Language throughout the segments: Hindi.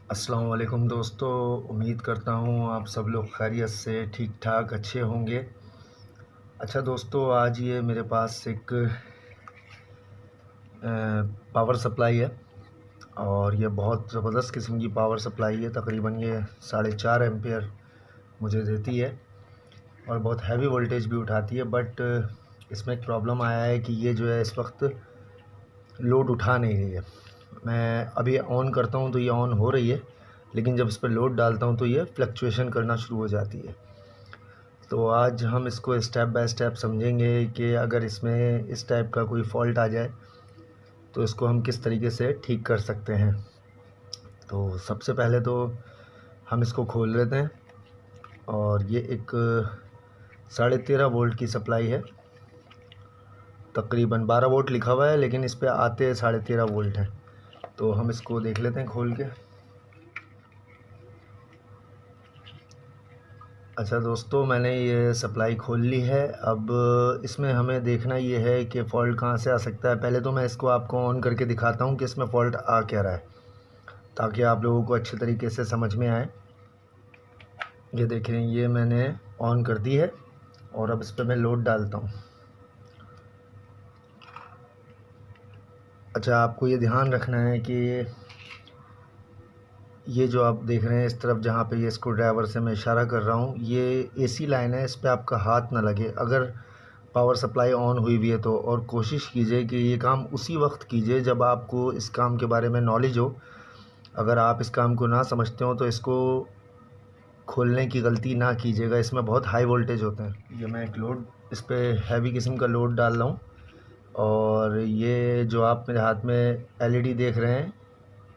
अस्सलाम वालेकुम दोस्तों। उम्मीद करता हूँ आप सब लोग खैरियत से ठीक ठाक अच्छे होंगे। अच्छा दोस्तों, आज ये मेरे पास एक पावर सप्लाई है और ये बहुत ज़बरदस्त किस्म की पावर सप्लाई है। तकरीबन ये 4.5 एम्पियर मुझे देती है और बहुत हैवी वोल्टेज भी उठाती है। बट इसमें एक प्रॉब्लम आया है कि ये जो है इस वक्त लोड उठा नहीं रही है। मैं अभी ऑन करता हूँ तो ये ऑन हो रही है, लेकिन जब इस पर लोड डालता हूँ तो ये फ्लक्चुएशन करना शुरू हो जाती है। तो आज हम इसको स्टेप बाय स्टेप समझेंगे कि अगर इसमें इस टाइप का कोई फ़ॉल्ट आ जाए तो इसको हम किस तरीके से ठीक कर सकते हैं। तो सबसे पहले तो हम इसको खोल लेते हैं और ये एक 13.5 वोल्ट की सप्लाई है। तकरीबन 12 वोल्ट लिखा हुआ है, लेकिन इस पे आते 13.5 वोल्ट हैं। तो हम इसको देख लेते हैं खोल के। अच्छा दोस्तों, मैंने ये सप्लाई खोल ली है। अब इसमें हमें देखना ये है कि फ़ॉल्ट कहाँ से आ सकता है। पहले तो मैं इसको आपको ऑन करके दिखाता हूँ कि इसमें फ़ॉल्ट आ क्या रहा है, ताकि आप लोगों को अच्छे तरीके से समझ में आए। ये देखें, ये मैंने ऑन कर दी है और अब इस पर मैं लोड डालता हूँ। अच्छा, आपको ये ध्यान रखना है कि ये जो आप देख रहे हैं इस तरफ, जहाँ पे ये स्क्रू ड्राइवर से मैं इशारा कर रहा हूँ, ये एसी लाइन है। इस पर आपका हाथ ना लगे अगर पावर सप्लाई ऑन हुई हुई है तो। और कोशिश कीजिए कि ये काम उसी वक्त कीजिए जब आपको इस काम के बारे में नॉलेज हो। अगर आप इस काम को ना समझते हो तो इसको खोलने की गलती ना कीजिएगा। इसमें बहुत हाई वोल्टेज होते हैं। ये मैं एक लोड इस पर हैवी किस्म का लोड डाल रहा हूँ और ये जो आप मेरे हाथ में एलईडी देख रहे हैं,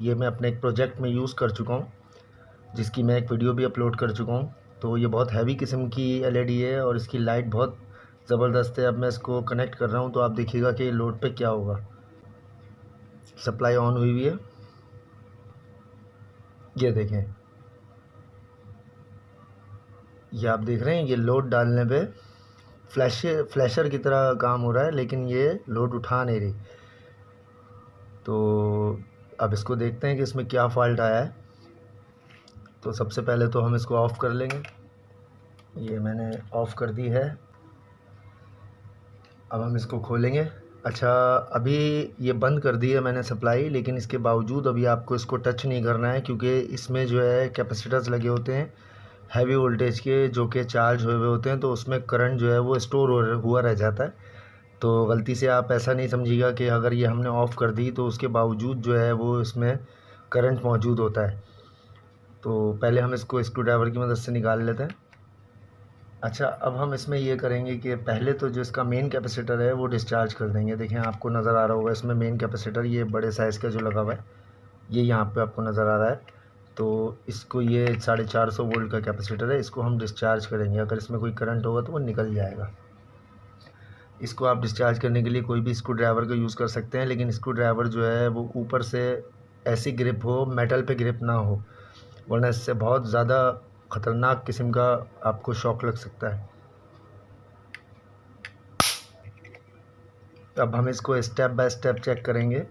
ये मैं अपने एक प्रोजेक्ट में यूज़ कर चुका हूँ, जिसकी मैं एक वीडियो भी अपलोड कर चुका हूँ। तो ये बहुत हैवी किस्म की एलईडी है और इसकी लाइट बहुत ज़बरदस्त है। अब मैं इसको कनेक्ट कर रहा हूँ तो आप देखिएगा कि लोड पे क्या होगा। सप्लाई ऑन हुई हुई है, ये देखें, ये आप देख रहे हैं, ये लोड डालने पे फ्लैशर की तरह काम हो रहा है, लेकिन ये लोड उठा नहीं रही। तो अब इसको देखते हैं कि इसमें क्या फ़ॉल्ट आया है। तो सबसे पहले तो हम इसको ऑफ़ कर लेंगे। ये मैंने ऑफ़ कर दी है। अब हम इसको खोलेंगे। अच्छा, अभी ये बंद कर दी है मैंने सप्लाई, लेकिन इसके बावजूद अभी आपको इसको टच नहीं करना है, क्योंकि इसमें जो है कैपेसिटर्स लगे होते हैं हैवी वोल्टेज के, जो कि चार्ज हुए हुए होते हैं। तो उसमें करंट जो है वो स्टोर हुआ रह जाता है। तो गलती से आप ऐसा नहीं समझिएगा कि अगर ये हमने ऑफ़ कर दी तो उसके बावजूद जो है वो इसमें करंट मौजूद होता है। तो पहले हम इसको स्क्रू ड्राइवर की मदद से निकाल लेते हैं। अच्छा, अब हम इसमें ये करेंगे कि पहले तो जो इसका मेन कैपेसिटर है वो डिस्चार्ज कर देंगे। देखें, आपको नज़र आ रहा होगा इसमें मेन कैपेसिटर, ये बड़े साइज़ का जो लगा हुआ है, ये यहाँ पे आपको नज़र आ रहा है। तो इसको, ये 450 वोल्ट का कैपेसिटर है, इसको हम डिस्चार्ज करेंगे। अगर इसमें कोई करंट होगा तो वो निकल जाएगा। इसको आप डिस्चार्ज करने के लिए कोई भी स्क्रू ड्राइवर का यूज़ कर सकते हैं, लेकिन स्क्रू ड्राइवर जो है वो ऊपर से ऐसी ग्रिप हो, मेटल पे ग्रिप ना हो, वरना इससे बहुत ज़्यादा ख़तरनाक किस्म का आपको शॉक लग सकता है। अब हम इसको स्टेप बाय स्टेप चेक करेंगे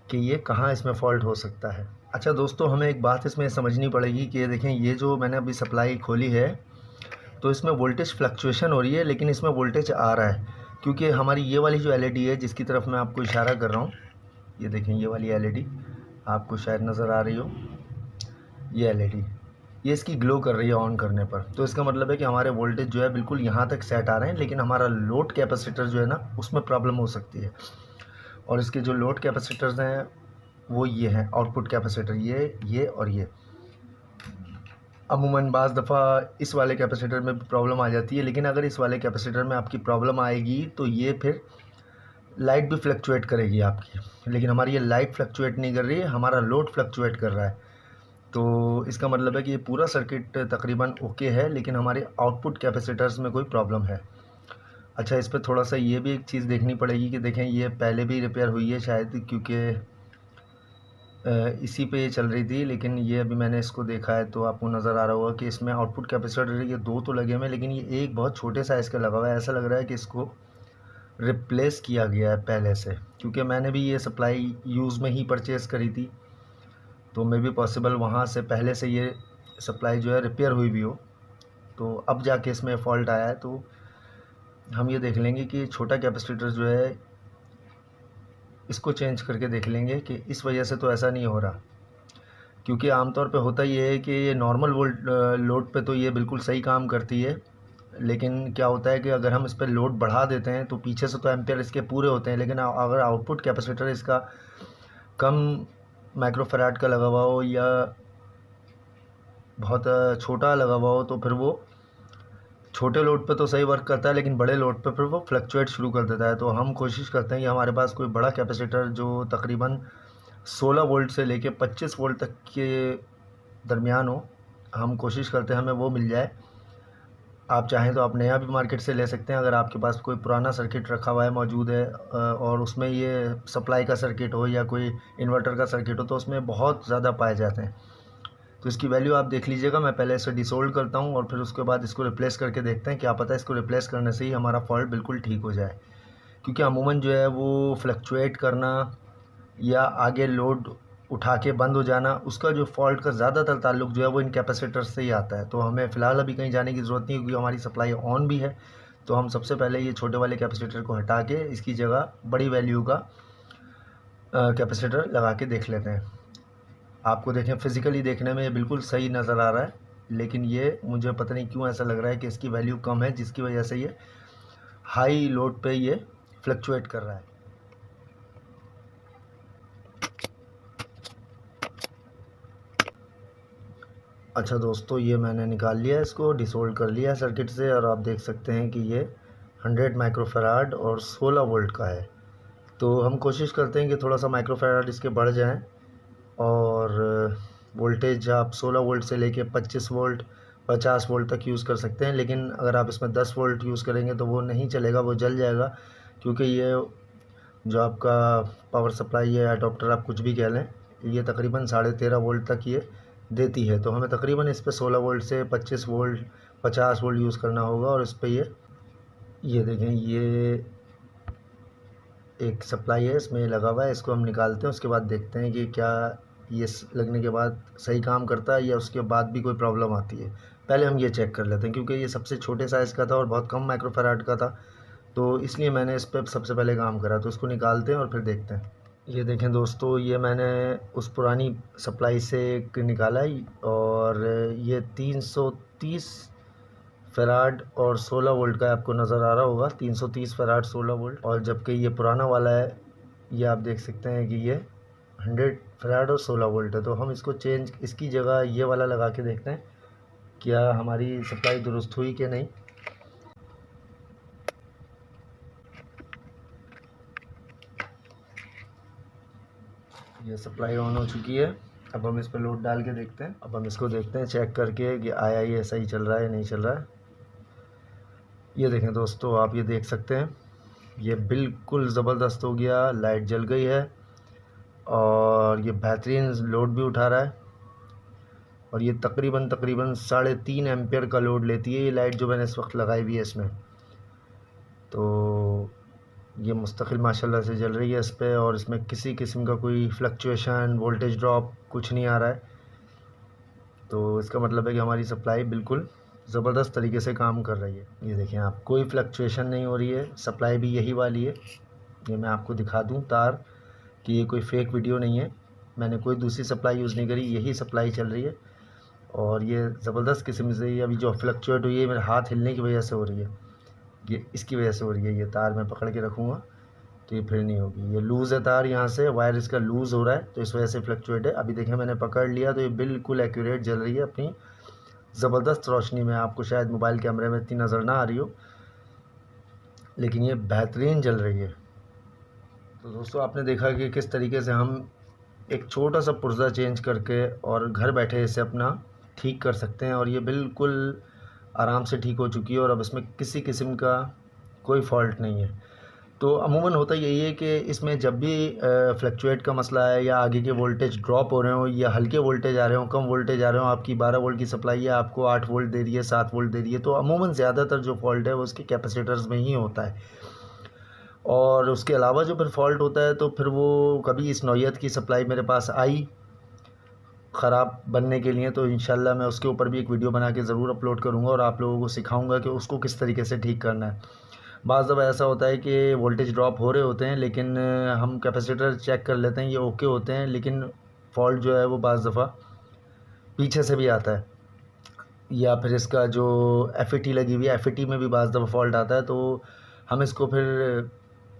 कि ये कहाँ इसमें फ़ॉल्ट हो सकता है। अच्छा दोस्तों, हमें एक बात इसमें समझनी पड़ेगी कि ये देखें, ये जो मैंने अभी सप्लाई खोली है तो इसमें वोल्टेज फ्लक्चुएशन हो रही है, लेकिन इसमें वोल्टेज आ रहा है, क्योंकि हमारी ये वाली जो एलईडी है जिसकी तरफ मैं आपको इशारा कर रहा हूँ, ये देखें, ये वाली एलईडी आपको शायद नज़र आ रही हो, ये एलईडी, ये इसकी ग्लो कर रही है ऑन करने पर। तो इसका मतलब है कि हमारे वोल्टेज जो है बिल्कुल यहाँ तक सेट आ रहे हैं, लेकिन हमारा लोड कैपेसिटर जो है ना, उसमें प्रॉब्लम हो सकती है। और इसके जो लोड कैपेसिटर्स हैं वो ये हैं, आउटपुट कैपेसिटर, ये और ये। अमूमन बाज़ दफ़ा इस वाले कैपेसिटर में भी प्रॉब्लम आ जाती है, लेकिन अगर इस वाले कैपेसिटर में आपकी प्रॉब्लम आएगी तो ये फिर लाइट भी फ्लक्चुएट करेगी आपकी। लेकिन हमारी ये लाइट फ्लक्चुएट नहीं कर रही है, हमारा लोड फ्लक्चुएट कर रहा है। तो इसका मतलब है कि ये पूरा सर्किट तकरीबन ओके है, लेकिन हमारे आउटपुट कैपेसिटर्स में कोई प्रॉब्लम है। अच्छा, इस पर थोड़ा सा ये भी एक चीज़ देखनी पड़ेगी कि देखें, ये पहले भी रिपेयर हुई है शायद, क्योंकि इसी पे ये चल रही थी, लेकिन ये अभी मैंने इसको देखा है तो आपको नज़र आ रहा होगा कि इसमें आउटपुट कैपेसिटर ये दो तो लगे हुए हैं, लेकिन ये एक बहुत छोटे साइज़ का लगा हुआ है। ऐसा लग रहा है कि इसको रिप्लेस किया गया है पहले से, क्योंकि मैंने भी ये सप्लाई यूज़ में ही परचेज़ करी थी। तो मे भी पॉसिबल वहाँ से पहले से ये सप्लाई जो है रिपेयर हुई भी हो, तो अब जाके इसमें फ़ॉल्ट आया है। तो हम ये देख लेंगे कि छोटा कैपेसिटर जो है इसको चेंज करके देख लेंगे कि इस वजह से तो ऐसा नहीं हो रहा, क्योंकि आमतौर पे होता ये है कि ये नॉर्मल लोड पे तो ये बिल्कुल सही काम करती है, लेकिन क्या होता है कि अगर हम इस पर लोड बढ़ा देते हैं तो पीछे से तो एम्पियर इसके पूरे होते हैं, लेकिन अगर आउटपुट कैपेसिटर इसका कम माइक्रोफैराड का लगा हुआ हो या बहुत छोटा लगा हुआ हो तो फिर वो छोटे लोड पे तो सही वर्क करता है, लेकिन बड़े लोड पे फिर वो फ्लक्चुएट शुरू कर देता है। तो हम कोशिश करते हैं कि हमारे पास कोई बड़ा कैपेसिटर जो तकरीबन 16 वोल्ट से लेके 25 वोल्ट तक के दरमियान हो, हम कोशिश करते हैं हमें वो मिल जाए। आप चाहें तो आप नया भी मार्केट से ले सकते हैं, अगर आपके पास कोई पुराना सर्किट रखा हुआ है मौजूद है और उसमें ये सप्लाई का सर्किट हो या कोई इन्वर्टर का सर्किट हो, तो उसमें बहुत ज़्यादा पाए जाते हैं। तो इसकी वैल्यू आप देख लीजिएगा। मैं पहले इसे डिसोल्ड करता हूँ और फिर उसके बाद इसको रिप्लेस करके देखते हैं, क्या पता इसको रिप्लेस करने से ही हमारा फॉल्ट बिल्कुल ठीक हो जाए। क्योंकि अमूमन जो है वो फ्लक्चुएट करना या आगे लोड उठा के बंद हो जाना, उसका जो फॉल्ट का ज़्यादातर ताल्लुक जो है वो इन कैपेसिटर से ही आता है। तो हमें फ़िलहाल अभी कहीं जाने की ज़रूरत नहीं, क्योंकि हमारी सप्लाई ऑन भी है। तो हम सबसे पहले ये छोटे वाले कैपेसिटर को हटा के इसकी जगह बड़ी वैल्यू का कैपेसिटर लगा के देख लेते हैं। आपको देखें, फ़िज़िकली देखने में ये बिल्कुल सही नज़र आ रहा है, लेकिन ये मुझे पता नहीं क्यों ऐसा लग रहा है कि इसकी वैल्यू कम है, जिसकी वजह से ये हाई लोड पे ये फ्लक्चुएट कर रहा है। अच्छा दोस्तों, ये मैंने निकाल लिया, इसको डिसोल्ड कर लिया सर्किट से, और आप देख सकते हैं कि ये 100 माइक्रोफैराड और 16 वोल्ट का है। तो हम कोशिश करते हैं कि थोड़ा सा माइक्रोफैराड इसके बढ़ जाएं, और वोल्टेज आप 16 वोल्ट से लेके 25 वोल्ट 50 वोल्ट तक यूज़ कर सकते हैं। लेकिन अगर आप इसमें 10 वोल्ट यूज़ करेंगे तो वो नहीं चलेगा, वो जल जाएगा, क्योंकि ये जो आपका पावर सप्लाई है, अडोप्टर आप कुछ भी कह लें, ये तकरीबन 13.5 वोल्ट तक ये देती है। तो हमें तकरीबन इस पे 16 वोल्ट से 25 वोल्ट 50 वोल्ट यूज़ करना होगा। और इस पे ये देखें, ये एक सप्लाई है, इसमें लगा हुआ है, इसको हम निकालते हैं। उसके बाद देखते हैं कि क्या ये लगने के बाद सही काम करता है या उसके बाद भी कोई प्रॉब्लम आती है। पहले हम ये चेक कर लेते हैं, क्योंकि ये सबसे छोटे साइज़ का था और बहुत कम माइक्रोफैराड का था, तो इसलिए मैंने इस पर सबसे पहले काम करा। तो इसको निकालते हैं और फिर देखते हैं। ये देखें दोस्तों, ये मैंने उस पुरानी सप्लाई से एक निकाला है, और ये 330 फैराड और 16 वोल्ट का आपको नज़र आ रहा होगा। 330 फैराड 16 वोल्ट, और जबकि ये पुराना वाला है, ये आप देख सकते हैं कि ये 100 फैराड और 16 वोल्ट है। तो हम इसको चेंज, इसकी जगह ये वाला लगा के देखते हैं क्या हमारी सप्लाई दुरुस्त हुई कि नहीं। ये सप्लाई ऑन हो चुकी है। अब हम इस पर लोड डाल के देखते हैं। अब हम इसको देखते हैं चेक करके कि आया ये सही चल रहा है या नहीं चल रहा है। ये देखें दोस्तों, आप ये देख सकते हैं, ये बिल्कुल ज़बरदस्त हो गया, लाइट जल गई है और ये बेहतरीन लोड भी उठा रहा है। और ये तकरीबन 3.5 एम्पियर का लोड लेती है ये लाइट जो मैंने इस वक्त लगाई हुई है इसमें। तो ये मुस्तकिल माशाल्लाह से जल रही है इस पर, और इसमें किसी किस्म का कोई फ्लक्चुएशन, वोल्टेज ड्रॉप कुछ नहीं आ रहा है। तो इसका मतलब है कि हमारी सप्लाई बिल्कुल ज़बरदस्त तरीके से काम कर रही है। ये देखें आप, कोई फ्लक्चुएशन नहीं हो रही है, सप्लाई भी यही वाली है। ये मैं आपको दिखा दूं तार कि ये कोई फेक वीडियो नहीं है, मैंने कोई दूसरी सप्लाई यूज़ नहीं करी, यही सप्लाई चल रही है। और ये ज़बरदस्त किस्म से, ये अभी जो फ्लक्चुएट हुई है मेरे हाथ हिलने की वजह से हो रही है, ये इसकी वजह से हो रही है। ये तार मैं पकड़ के रखूँगा तो ये फिर नहीं होगी। ये लूज़ है तार, यहाँ से वायर इसका लूज़ हो रहा है, तो इस वजह से फ्लक्चुएट है। अभी देखें मैंने पकड़ लिया तो ये बिल्कुल एक्यूरेट जल रही है अपनी ज़बरदस्त रोशनी में। आपको शायद मोबाइल कैमरे में इतनी नज़र ना आ रही हो, लेकिन ये बेहतरीन जल रही है। तो दोस्तों, आपने देखा कि किस तरीके से हम एक छोटा सा पुर्जा चेंज करके और घर बैठे इसे अपना ठीक कर सकते हैं, और ये बिल्कुल आराम से ठीक हो चुकी है, और अब इसमें किसी किस्म का कोई फॉल्ट नहीं है। तो अमूमन होता यही है कि इसमें जब भी फ्लक्चुएट का मसला है, या आगे के वोल्टेज ड्रॉप हो रहे हो, या हल्के वोल्टेज आ रहे हो, कम वोल्टेज आ रहे हो, आपकी 12 वोल्ट की सप्लाई है, आपको 8 वोल्ट दे रही है, 7 वोल्ट दे रही है, तो अमूमन ज़्यादातर जो फॉल्ट है वो उसके कैपेसिटर्स में ही होता है। और उसके अलावा जो फिर फॉल्ट होता है, तो फिर वो कभी इस नौइयत की सप्लाई मेरे पास आई ख़राब बनने के लिए, तो इंशाल्लाह मैं उसके ऊपर भी एक वीडियो बना के ज़रूर अपलोड करूँगा और आप लोगों को सिखाऊंगा कि उसको किस तरीके से ठीक करना है। बाज़ दफ़ा ऐसा होता है कि वोल्टेज ड्रॉप हो रहे होते हैं, लेकिन हम कैपेसिटर चेक कर लेते हैं, ये ओके होते हैं, लेकिन फॉल्ट जो है वो बाज़ दफ़ा पीछे से भी आता है, या फिर इसका जो FET लगी हुई है, FET में भी बाज़ दफ़ा फॉल्ट आता है। तो हम इसको फिर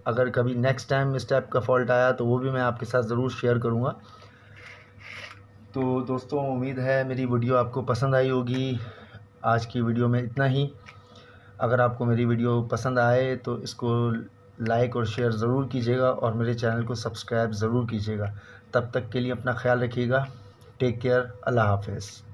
अगर कभी नेक्स्ट टाइम इस टाइप का फ़ॉल्ट आया तो वो भी मैं आपके साथ ज़रूर शेयर करूँगा। तो दोस्तों, उम्मीद है मेरी वीडियो आपको पसंद आई होगी। आज की वीडियो में इतना ही। अगर आपको मेरी वीडियो पसंद आए तो इसको लाइक और शेयर ज़रूर कीजिएगा और मेरे चैनल को सब्सक्राइब ज़रूर कीजिएगा। तब तक के लिए अपना ख्याल रखिएगा। Take care. अल्लाह हाफ़िज़।